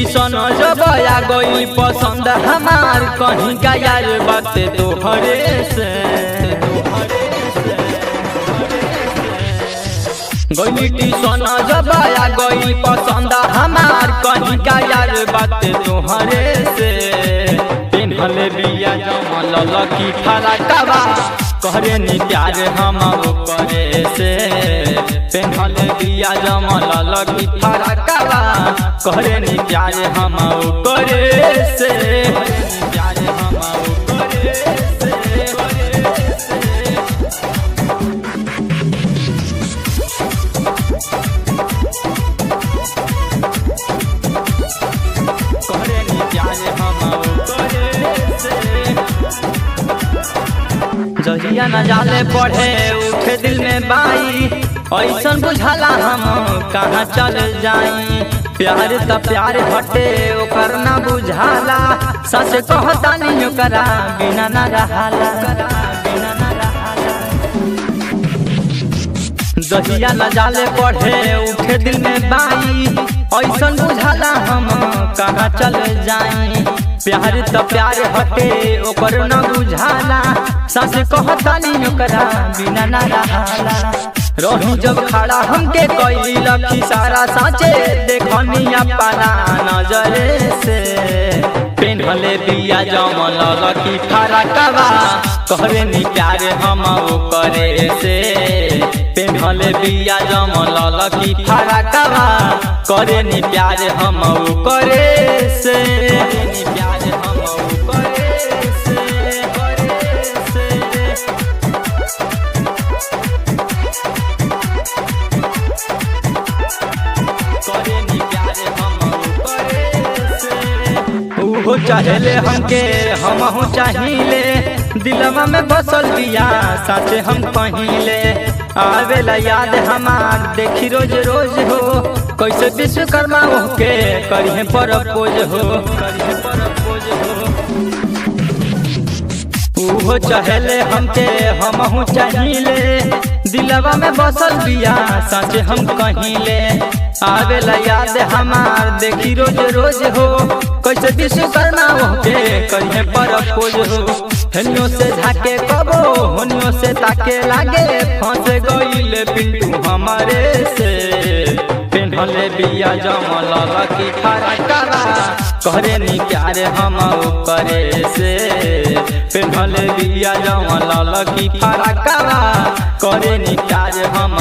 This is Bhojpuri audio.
टीसन जब आ गई पसंद हमार कहीं का यार बात तोहरे से गई टीसन जब आ गई पसंद हमार कहीं का यार बात तोहरे से पिन्हले बिया जमल लकी फराकवा कहरे नी प्यार हम करे से पिन्हले बिया जमल लकी फराकवा कहरे नी प्यार हम करे से प्यार हम करे से कहरे नी प्यार हम करे से जहिया न जाले पढ़े उठे दिल में बाई ऐसन बुझाला हम कहाँ चल जाई प्यार त प्यार हटे ओकर ना बुझाला सच कहता नहीं ओकरा बिना ना रहाला जहिया न जाले पढ़े उठे दिल में बाई ऐसन बुझाला हम कहाँ चल जाई प्यार त प्यार हटे ओकर न बुझाला सच कहता नहीं ओकरा बिना ना रहाला रही जब खड़ा हमके कोई लखी सारा साचे देखनिया पाना नजरे से पिन्हले बिया जमल लकी फराकवा कहरे नी प्यार हम करे से पिन्हले बिया जमल लकी फराकवा करे नी प्यार हम करे से प्यार हम करे से उहो चाहेले हमके हमहू चाहिए दिलवा में बसल बिया साथे हम कहिले आवेला याद हमार देखी रोज रोज हो कैसे विश्वकर्मा होके करिए प्रपोज हो उहो चाहेले हमके हमहू चाहिए दिलवा में बसल बिया साथे हम कहिले आवेला याद हमार देखी रोज रोज हो कैसे विश्वकर्मा होके करिए प्रपोज हो हनियों से झाके कबो हनियों से ताके लागे फंस गइले पिंटू हमारे से पिन्हले बिया जमल लकी फराकवा कहरे नी प्यार हम करे से पिन्हले बिया जमल लकी फराकवा करे नी प्यार हम